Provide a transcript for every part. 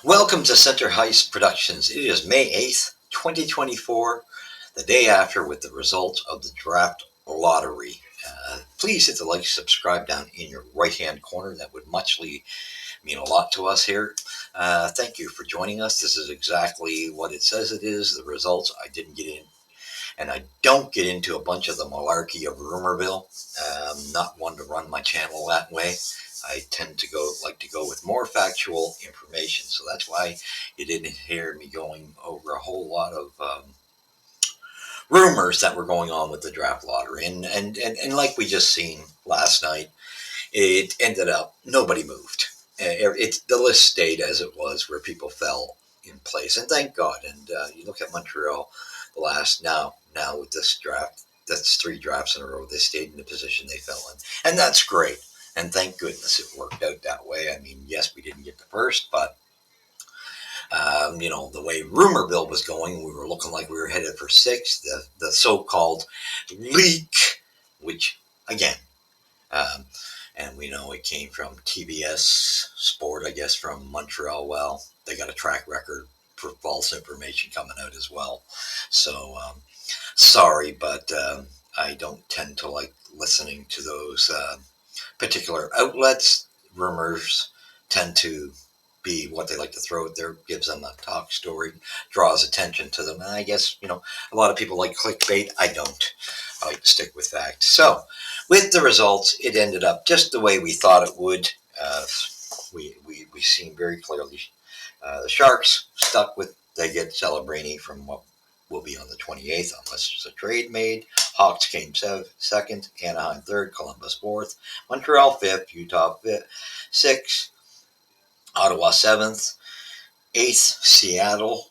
Welcome to Center Heist Productions. It is May 8th, 2024, the day after with the results of the draft lottery. Please hit the like, subscribe down in your right hand corner. That would muchly mean a lot to us here. Thank you for joining us. This is exactly what it says it is. The results I didn't get in, and I don't get into a bunch of the malarkey of Rumorville. Not one to run my channel that way. I tend to like to go with more factual information, so that's why you didn't hear me going over a whole lot of rumors that were going on with the draft lottery. And like we just seen last night, it ended up nobody moved. The list stayed as it was, where people fell in place, and thank God. And you look at Montreal, the last now with this draft, that's three drafts in a row. They stayed in the position they fell in, and that's great. And thank goodness it worked out that way. I mean, yes, we didn't get the first, but the way Rumorville was going, we were looking like we were headed for six. The so-called leak, which again, um, and we know it came from TBS Sport, I guess, from Montreal. Well, they got a track record for false information coming out as well. So sorry, but I don't tend to like listening to those particular outlets. Rumors tend to be what they like to throw out there, gives them a talk story, draws attention to them. And I guess, a lot of people like clickbait. I don't. I like to stick with facts. So, with the results, it ended up just the way we thought it would. We seen very clearly the Sharks stuck with, they get Celebrini from what will be on the 28th, unless there's a trade made. Hawks came second, Anaheim third, Columbus fourth, Montreal fifth, Utah sixth, Ottawa seventh, eighth, Seattle,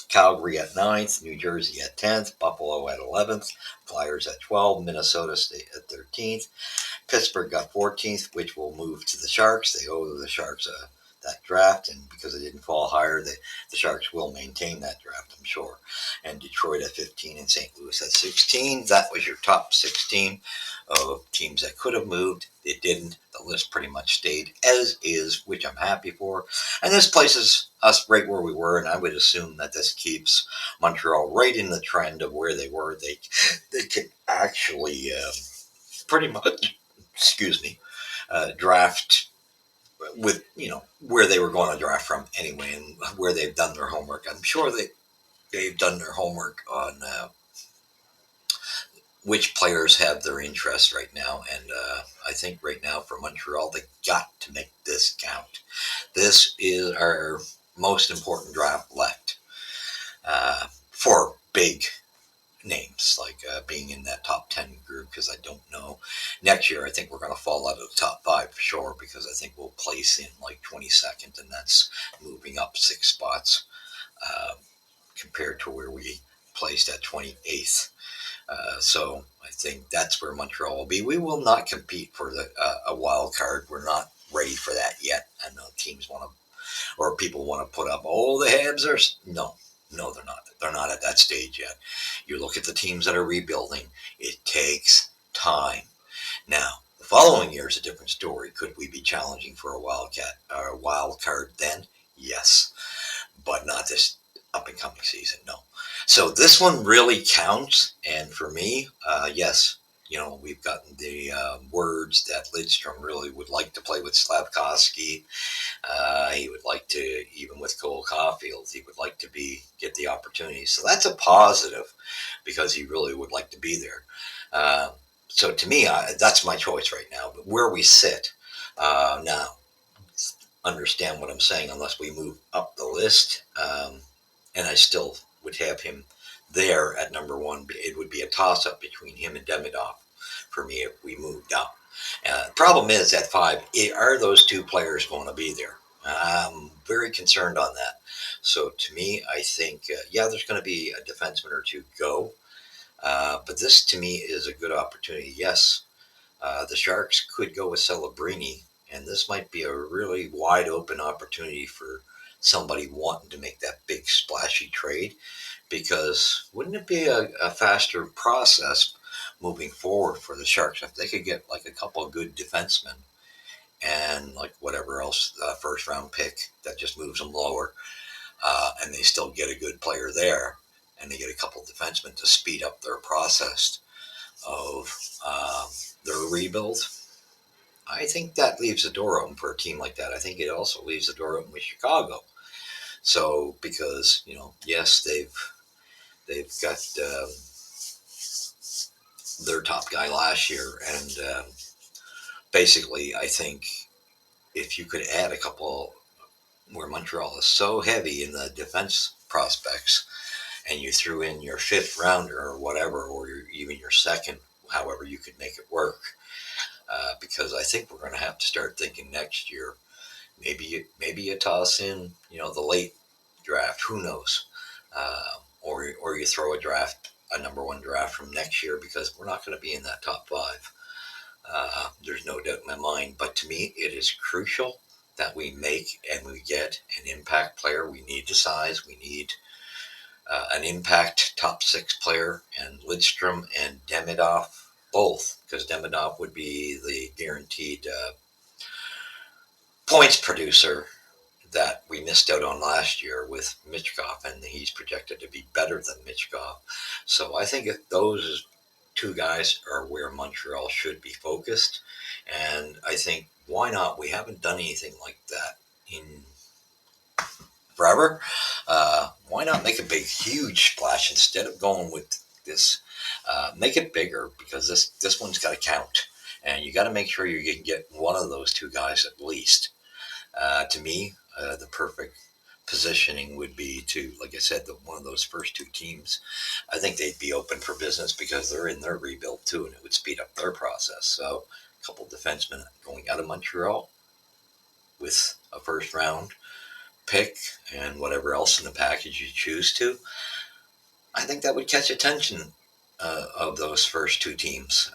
Calgary at ninth, New Jersey at 10th, Buffalo at 11th, Flyers at 12th, Minnesota State at 13th, Pittsburgh got 14th, which will move to the Sharks. They owe the Sharks that draft, and because it didn't fall higher, the Sharks will maintain that draft, I'm sure. And Detroit at 15 and St. Louis at 16. That was your top 16 of teams that could have moved. It didn't. The list pretty much stayed as is, which I'm happy for. And this places us right where we were, and I would assume that this keeps Montreal right in the trend of where they were. They could actually pretty much, excuse me, draft with where they were going to draft from anyway, and where they've done their homework. I'm sure they've done their homework on which players have their interest right now, and I think right now for Montreal, they got to make this count. This is our most important draft left for big names, like being in that top 10 group, because I don't know. Next year, I think we're going to fall out of the top five for sure, because I think we'll place in like 22nd, and that's moving up 6 spots uh, compared to where we placed at 28th. So I think that's where Montreal will be. We will not compete for a wild card. We're not ready for that yet. I know teams want to, or people want to put up, oh, the Habs are, no, they're not. They're not at that stage yet. You look at the teams that are rebuilding, it takes time. Now, the following year is a different story. Could we be challenging for a wild card then? Yes, but not this up and coming season. No. So this one really counts, and for me, yes, we've gotten the words that Lidstrom really would like to play with Slavkovsky. He would like to, even with Cole Caulfield, he would like to get the opportunity. So that's a positive, because he really would like to be there. So to me, that's my choice right now. But where we sit now, understand what I'm saying, unless we move up the list, and I still would have him there at number one. It would be a toss-up between him and Demidov for me if we moved up. Problem is, at five, are those two players going to be there? I'm very concerned on that. So to me, I think, there's going to be a defenseman or two go. But this, to me, is a good opportunity. Yes, the Sharks could go with Celebrini, and this might be a really wide open opportunity for somebody wanting to make that big splashy trade, because wouldn't it be a faster process moving forward for the Sharks if they could get like a couple of good defensemen and like whatever else, first round pick that just moves them lower, and they still get a good player there, and they get a couple defensemen to speed up their process of their rebuild. I think that leaves the door open for a team like that. I think it also leaves the door open with Chicago. So because yes, they've got their top guy last year, and basically, I think if you could add a couple where Montreal is so heavy in the defense prospects, and you threw in your fifth rounder or whatever, or even your second, however you could make it work. Because I think we're going to have to start thinking next year. Maybe you toss in the late draft. Who knows? Or you throw a number one draft from next year, because we're not going to be in that top five. There's no doubt in my mind. But to me, it is crucial that we make and we get an impact player. We need the size. We need an impact top six player, and Lidstrom and Demidov both, because Demidov would be the guaranteed points producer that we missed out on last year with Michkov, and he's projected to be better than Michkov. So I think if those two guys are where Montreal should be focused, and I think why not? We haven't done anything like that in forever. Why not make a big, huge splash instead of going with this? Make it bigger, because this one's got to count, and you got to make sure you can get one of those two guys at least. To me, the perfect positioning would be to, like I said, one of those first two teams. I think they'd be open for business because they're in their rebuild too, and it would speed up their process. So, a couple of defensemen going out of Montreal with a first round pick and whatever else in the package you choose to. I think that would catch attention of those first two teams,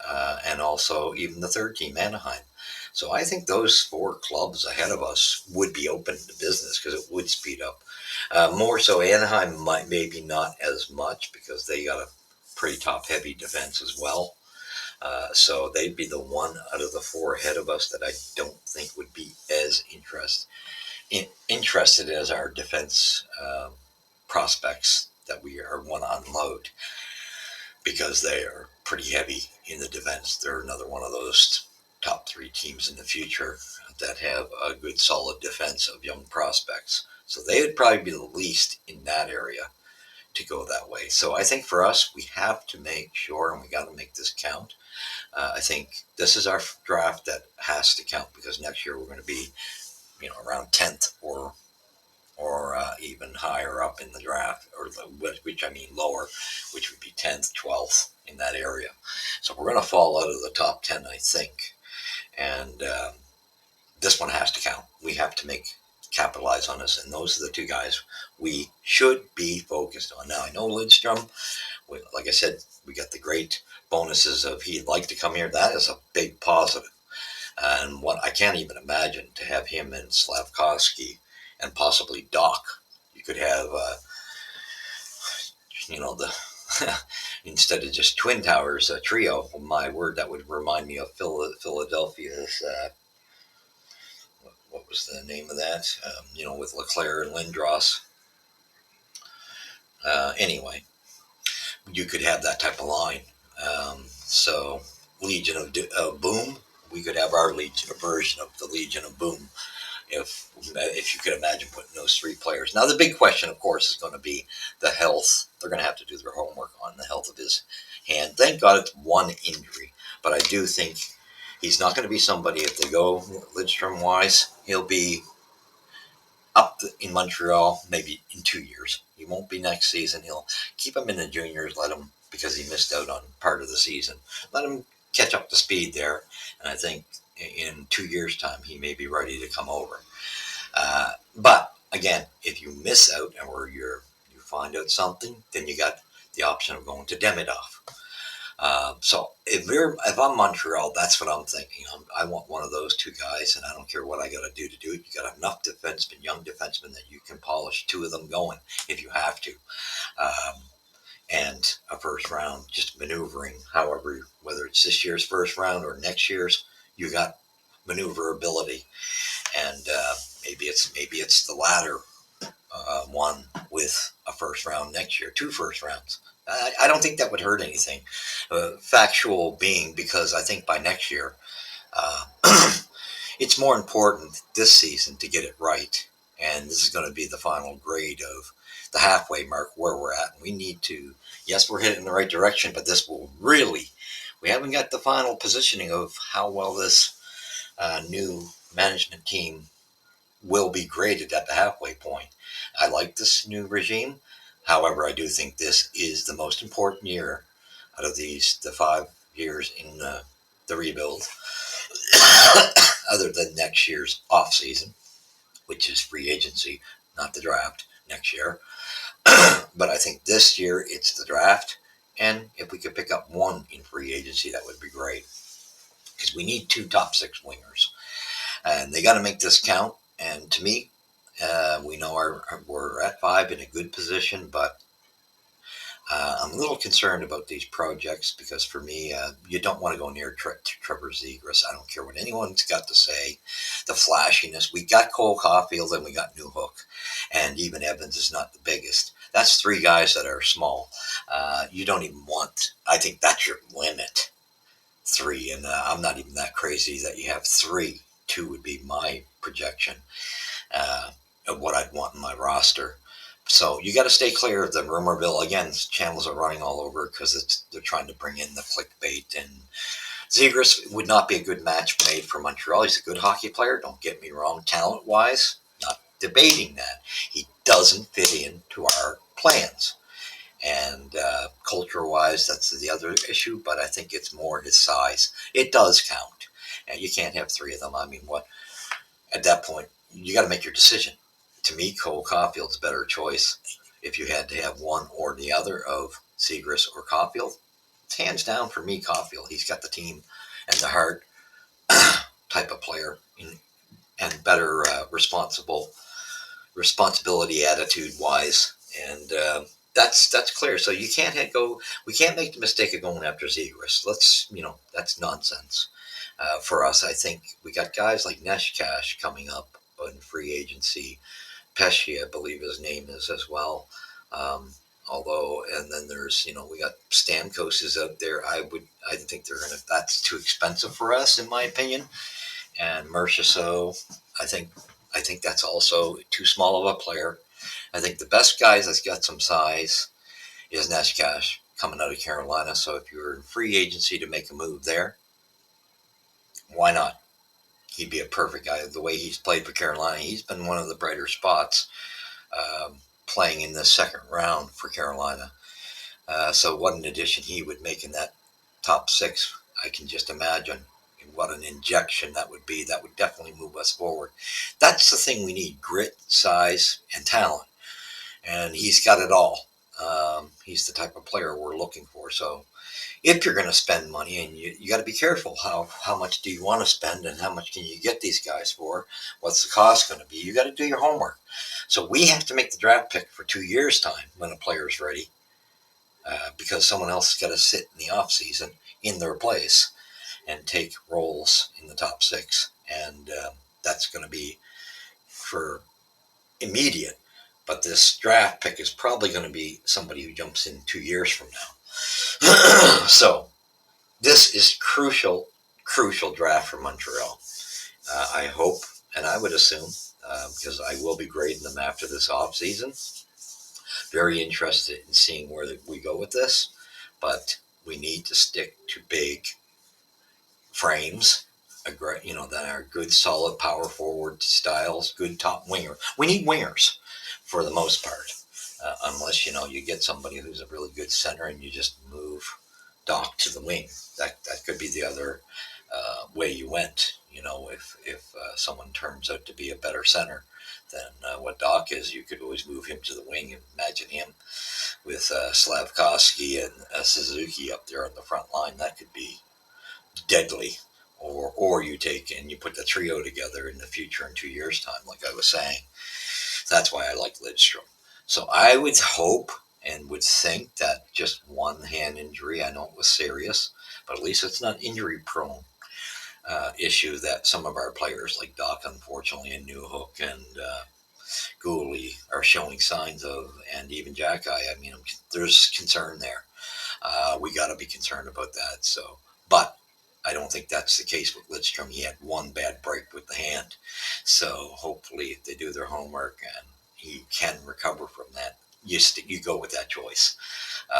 and also even the third team, Anaheim. So I think those four clubs ahead of us would be open to business, because it would speed up. More so, Anaheim might maybe not as much, because they got a pretty top heavy defense as well. So they'd be the one out of the four ahead of us that I don't think would be as interested as our defense prospects that we are want to unload, because they are pretty heavy in the defense. They're another one of those top three teams in the future that have a good solid defense of young prospects. So they would probably be the least in that area to go that way. So I think for us, we have to make sure, and we got to make this count. I think this is our draft that has to count, because next year we're going to be, around 10th or even higher up in the draft, or which I mean lower, which would be 10th, 12th in that area. So we're going to fall out of the top 10, I think. And this one has to count. We have to capitalize on this, and those are the two guys we should be focused on. Now I know Lidstrom, like I said, we got the great bonuses of he'd like to come here. That is a big positive. And what I can't even imagine to have him and Slavkovsky and possibly Doc. You could have, the instead of just Twin Towers, a trio. My word, that would remind me of Philadelphia's. What was the name of that? With Leclerc and Lindros. Anyway, you could have that type of line. So Legion of Boom. We could have our Legion version of the Legion of Boom, if you could imagine putting those three players. Now the big question, of course, is going to be the health. They're going to have to do their homework on the health of his hand. Thank God it's one injury, but I do think he's not going to be somebody, if they go Lidstrom wise, he'll be up in Montreal maybe in 2 years. He won't be next season. He'll keep him in the juniors, let him, because he missed out on part of the season. Let him catch up to speed there, and I think in 2 years' time he may be ready to come over. But again, if you miss out or you find out something, then you got the option of going to Demidov. So if I'm Montreal, that's what I'm thinking. I want one of those two guys, and I don't care what I got to do it. You got enough defensemen, young defensemen, that you can polish two of them going if you have to. And a first round, just maneuvering, however, whether it's this year's first round or next year's, you got maneuverability, and maybe it's the latter one with a first round next year, two first rounds. I don't think that would hurt anything. Factual being, because I think by next year, uh, it's more important this season to get it right. And this is going to be the final grade of the halfway mark where we're at. And we need to, yes, we're heading in the right direction, but this will really, we haven't got the final positioning of how well this new management team will be graded at the halfway point. I like this new regime. However, I do think this is the most important year out of the 5 years in the rebuild, other than next year's off season, which is free agency, not the draft next year. But I think this year it's the draft, and if we could pick up one in free agency, that would be great, because we need two top six wingers, and they got to make this count. And to me, we know we're at five in a good position, but I'm a little concerned about these projects because for me, you don't want to go near Trevor Zegras. I don't care what anyone's got to say. The flashiness. We got Cole Caulfield and we got Newhook, and even Evans is not the biggest. That's three guys that are small. You don't even want. I think that's your limit. Three, and I'm not even that crazy that you have three. Two would be my projection uh, of what I'd want in my roster. So you got to stay clear of the rumor mill. Again, channels are running all over because they're trying to bring in the clickbait. And Zegras would not be a good match made for Montreal. He's a good hockey player. Don't get me wrong, talent wise, not debating that. He doesn't fit into our plans. And culture wise, that's the other issue. But I think it's more his size. It does count. And you can't have three of them. I mean, what at that point, you got to make your decision. To me, Cole Caulfield's a better choice. If you had to have one or the other of Zegras or Caulfield, it's hands down for me, Caulfield. He's got the team and the heart type of player and better responsibility attitude wise. And that's clear. So you can't go. We can't make the mistake of going after Zegras. That's nonsense. For us, I think we got guys like Neshcash coming up in free agency. Pesci, I believe his name is as well. And then there's, we got Stamkos is out there. I think that's too expensive for us, in my opinion. And Mershausen, I think, I think that's also too small of a player. I think the best guys that's got some size is Neshcash coming out of Carolina. So if you're in free agency to make a move there, why not? He'd be a perfect guy. The way he's played for Carolina, he's been one of the brighter spots playing in the second round for Carolina. So what an addition he would make in that top six. I can just imagine what an injection that would be. That would definitely move us forward. That's the thing we need: grit, size, and talent. And he's got it all. He's the type of player we're looking for. So if you're going to spend money, and you got to be careful how much do you want to spend and how much can you get these guys for, what's the cost going to be, you got to do your homework. So we have to make the draft pick for 2 years time when a player's ready, because someone else has got to sit in the off season in their place and take roles in the top six. And that's going to be for immediate, but this draft pick is probably going to be somebody who jumps in 2 years from now. So this is crucial draft for Montreal. I hope, and I would assume, because I will be grading them after this off season. Very interested in seeing where we go with this, but we need to stick to big frames. That are good, solid power forward styles, good top winger. We need wingers for the most part, unless you get somebody who's a really good center and you just move Doc to the wing. That could be the other way you went. If someone turns out to be a better center than what Doc is, you could always move him to the wing and imagine him with Slavkovsky and Suzuki up there on the front line. That could be deadly. Or you take and you put the trio together in the future in 2 years' time, like I was saying. That's why I like Lidstrom. So I would hope and would think that just one hand injury, I know it was serious, but at least it's not injury prone. issue that some of our players like Doc, unfortunately, and Newhook and Gooley are showing signs of, and even Jack Eye. I mean, there's concern there. We got to be concerned about that. So, but I don't think that's the case with Lidstrom. He had one bad break with the hand, so hopefully, if they do their homework and he can recover from that, you go with that choice.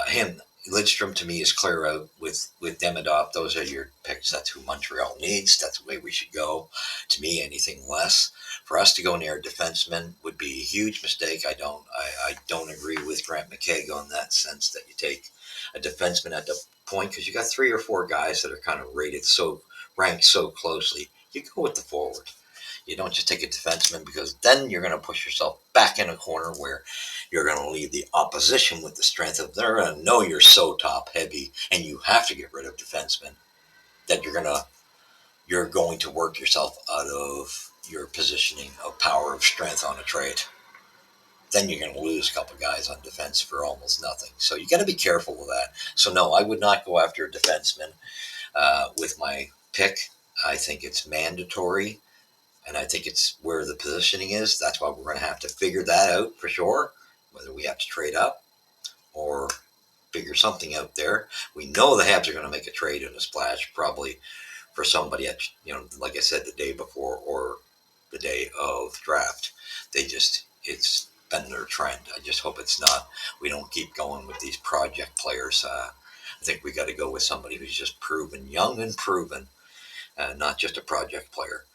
Him, Lidstrom to me is clear out with Demidov. Those are your picks. That's who Montreal needs. That's the way we should go. To me, anything less for us to go near a defenseman would be a huge mistake. I don't agree with Grant McKegg on that sense that you take a defenseman at the point because you got 3 or 4 guys that are kind of ranked so closely. You go with the forward. You don't just take a defenseman because then you're going to push yourself back in a corner where you're going to leave the opposition with the strength of they're going to know you're so top heavy and you have to get rid of defensemen that you're going to work yourself out of your positioning of power of strength on a trade. Then you're going to lose a couple guys on defense for almost nothing. So you got to be careful with that. So no, I would not go after a defenseman with my pick. I think it's mandatory. And I think it's where the positioning is. That's why we're going to have to figure that out for sure, whether we have to trade up or figure something out there. We know the Habs are going to make a trade in a splash, probably for somebody at, like I said, the day before or the day of draft. It's been their trend. I just hope it's not. We don't keep going with these project players. I think we got to go with somebody who's just proven, young and proven, not just a project player.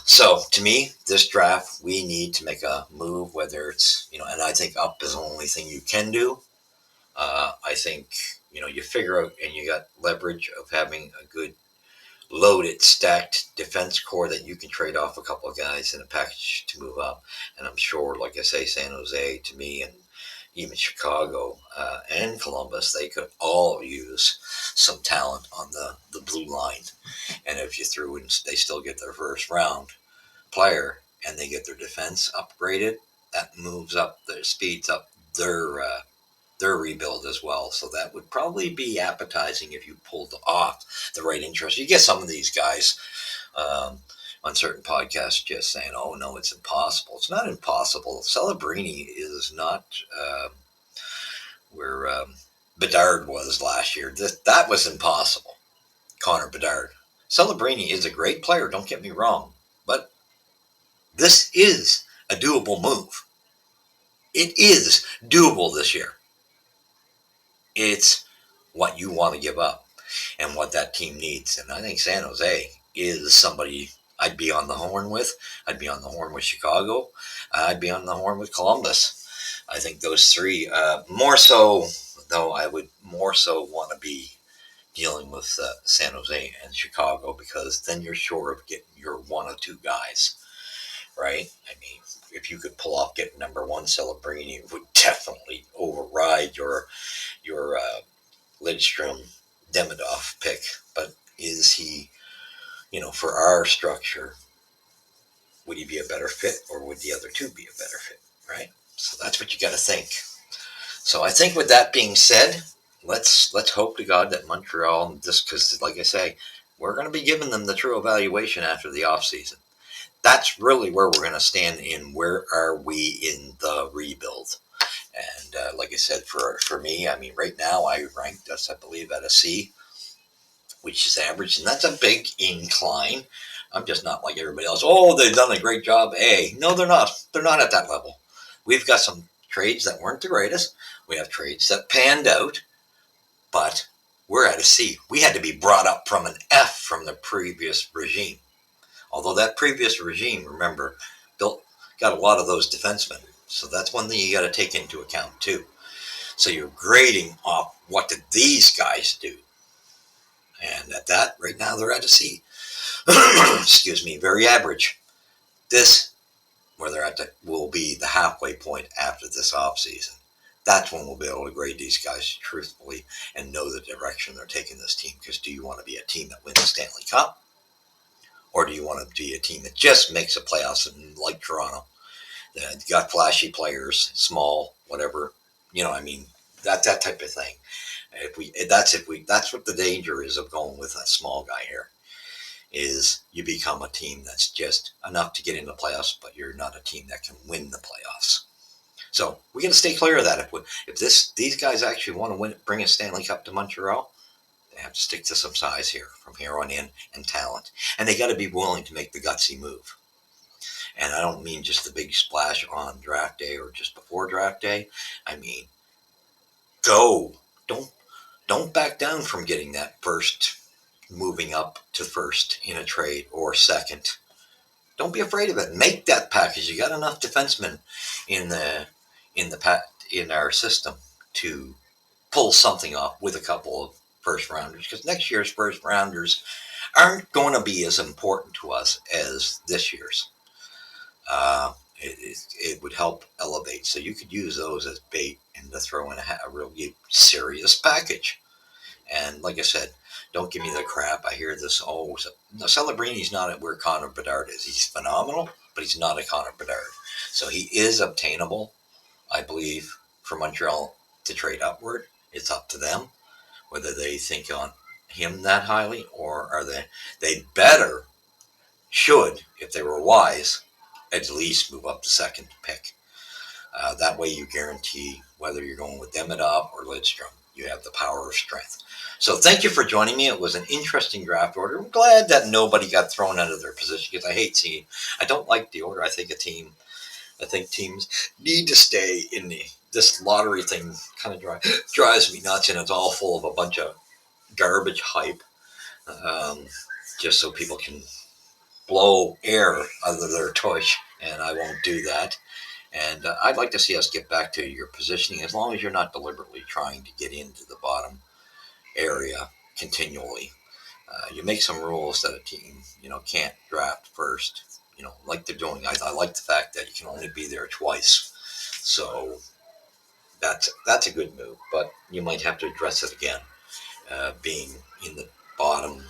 So to me, this draft, we need to make a move, whether it's, and I think up is the only thing you can do. I think, you figure out and you got leverage of having a good loaded, stacked defense core that you can trade off a couple of guys in a package to move up. And I'm sure, like I say, San Jose to me and even Chicago and Columbus, they could all use some talent on the blue line. And if you threw in, they still get their first round player and they get their defense upgraded, that moves up, speeds up their rebuild as well. So that would probably be appetizing if you pulled off the right interest. You get some of these guys on certain podcasts just saying, "Oh no, it's impossible." It's not impossible. Celebrini is not where Bedard was last year. That was impossible. Connor Bedard. Celebrini is a great player. Don't get me wrong, but this is a doable move. It is doable this year. It's what you want to give up and what that team needs. And I think San Jose is somebody I'd be on the horn with. I'd be on the horn with Chicago. I'd be on the horn with Columbus. I think those three, more so, though, I would more so want to be dealing with San Jose and Chicago because then you're sure of getting your 1 or 2 guys, right? I mean, if you could pull off getting number 1 Celebrini, it would definitely override your Lidstrom Demidov pick. But is he, for our structure, would he be a better fit or would the other 2 be a better fit, right? So that's what you got to think. So I think with that being said, let's hope to God that Montreal, just because, like I say, we're going to be giving them the true evaluation after the offseason. That's really where we're going to stand in where are we in the rebuild. And like I said, for me, I mean, right now I ranked us, I believe, at a C, which is average, and that's a big incline. I'm just not like everybody else. Oh, they've done a great job. A. No, they're not. They're not at that level. We've got some trades that weren't the greatest. We have trades that panned out, but we're at a C. We had to be brought up from an F from the previous regime. Although that previous regime, remember, got a lot of those defensemen. So that's one thing you got to take into account too. So you're grading off what did these guys do. And at that, right now they're at a C. Excuse me, very average. This, where they're at, will be the halfway point after this offseason. That's when we'll be able to grade these guys truthfully and know the direction they're taking this team. Because do you want to be a team that wins the Stanley Cup? Or do you want to be a team that just makes the playoffs and like Toronto? That got flashy players, small, whatever. I mean, that type of thing. That's what the danger is of going with a small guy here. is you become a team that's just enough to get in the playoffs, but you're not a team that can win the playoffs. So we got to stay clear of that. If these guys actually want to bring a Stanley Cup to Montreal, they have to stick to some size here from here on in and talent, and they got to be willing to make the gutsy move. And I don't mean just the big splash on draft day or just before draft day. I mean, go. Don't back down from getting that first, moving up to first in a trade or second. Don't be afraid of it. Make that package. You got enough defensemen in the in our system to pull something off with a couple of first rounders, because next year's first rounders aren't going to be as important to us as this year's. It would help elevate. So you could use those as bait and to throw in a really serious package. And like I said, don't give me the crap. I hear this. Oh, no, Celebrini's not at where Connor Bedard is. He's phenomenal, but he's not a Connor Bedard. So he is obtainable, I believe, for Montreal to trade upward. It's up to them whether they think on him that highly, or are they better, should, if they were wise, at least move up the second pick. That way you guarantee whether you're going with Demidov or Lidstrom, you have the power of strength. So thank you for joining me. It was an interesting draft order. I'm glad that nobody got thrown out of their position, because I don't like the order. I think teams need to stay in this lottery thing kind of drives me nuts, and it's all full of a bunch of garbage hype, just so people can blow air out of their tush, and I won't do that. And I'd like to see us get back to your positioning, as long as you're not deliberately trying to get into the bottom area continually. You make some rules that a team, can't draft first, like they're doing. I like the fact that you can only be there twice. So that's a good move, but you might have to address it again. Being in the bottom,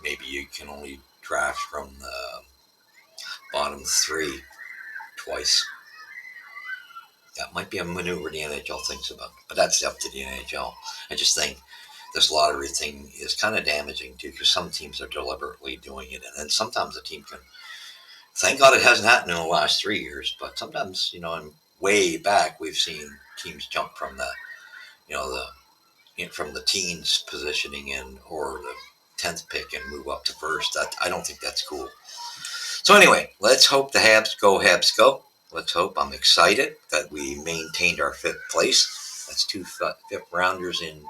maybe you can only draft from the bottom three twice. That might be a maneuver the NHL thinks about, but that's up to the NHL. I just think this lottery thing is kind of damaging too, because some teams are deliberately doing it, and then sometimes a team can. Thank God it hasn't happened in the last 3 years, but sometimes, way back we've seen teams jump from from the teens positioning in, or the 10th pick, and move up to first. I don't think that's cool. So anyway, let's hope the Habs go. Let's hope. I'm excited that we maintained our fifth place. That's two fifth rounders in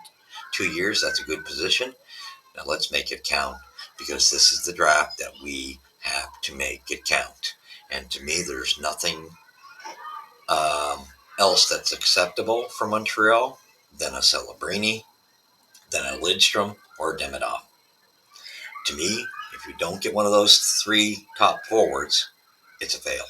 2 years. That's a good position. Now let's make it count, because this is the draft that we have to make it count. And to me, there's nothing else that's acceptable for Montreal than a Celebrini, than a Lidstrom, or a Demidov. To me, if you don't get one of those three top forwards, it's a fail.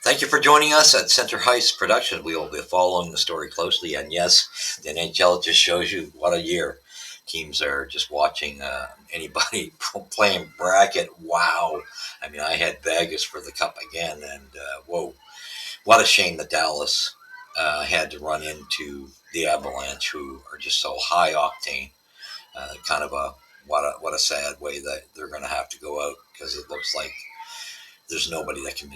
Thank you for joining us at Center Heist Productions. We will be following the story closely. And yes, the NHL just shows you what a year. Teams are just watching anybody playing bracket. Wow. I mean, I had Vegas for the Cup again. And whoa, what a shame that Dallas had to run into the Avalanche, who are just so high octane. Kind of what a sad way that they're going to have to go out, because it looks like there's nobody that can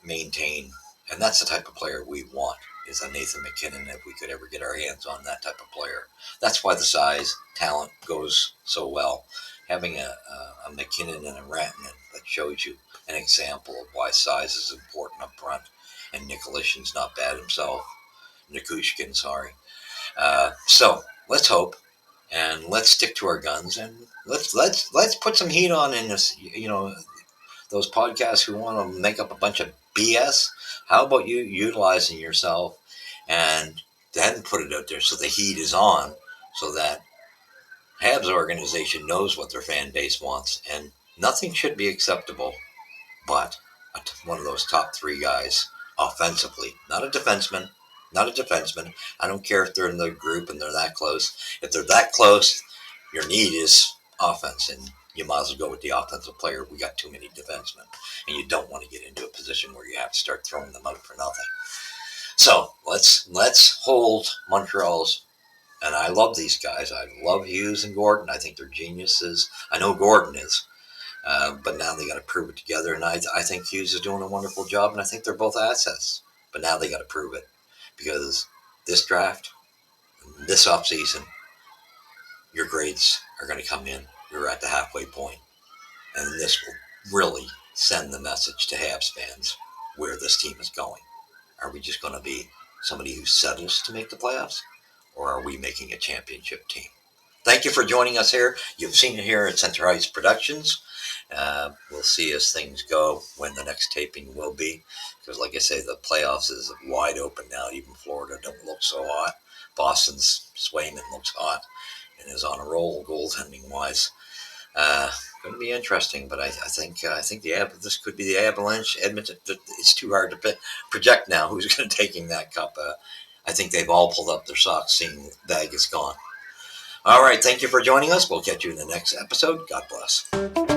maintain, and that's the type of player we want, is a Nathan MacKinnon, if we could ever get our hands on that type of player. That's why the size, talent goes so well. Having a MacKinnon and a Rantanen, that shows you an example of why size is important up front. And Nikolitin's not bad himself. Nikushkin, sorry. So let's hope, and let's stick to our guns, and let's put some heat on in this. Those podcasts who want to make up a bunch of BS. How about you utilizing yourself and then put it out there so the heat is on, so that Habs organization knows what their fan base wants, and nothing should be acceptable but one of those top three guys offensively, not a defenseman. Not a defenseman. I don't care if they're in the group and they're that close. If they're that close, your need is offense, and you might as well go with the offensive player. We got too many defensemen, and you don't want to get into a position where you have to start throwing them out for nothing. So let's hold Montreal's And I love these guys. I love Hughes and Gordon. I think they're geniuses. I know Gordon is. But now they got to prove it together. And I think Hughes is doing a wonderful job. And I think they're both assets. But now they got to prove it. Because this draft, this offseason, your grades are going to come in. You're at the halfway point. And this will really send the message to Habs fans where this team is going. Are we just going to be somebody who settles to make the playoffs? Or are we making a championship team? Thank you for joining us here. You've seen it here at Center Heights Productions. We'll see as things go when the next taping will be. Because, like I say, the playoffs is wide open now. Even Florida don't look so hot. Boston's Swayman looks hot and is on a roll goaltending wise. Going to be interesting, but I think this could be the Avalanche. Edmonton. It's too hard to project now who's going to taking that cup. I think they've all pulled up their socks, seeing Vegas gone. All right, thank you for joining us. We'll catch you in the next episode. God bless.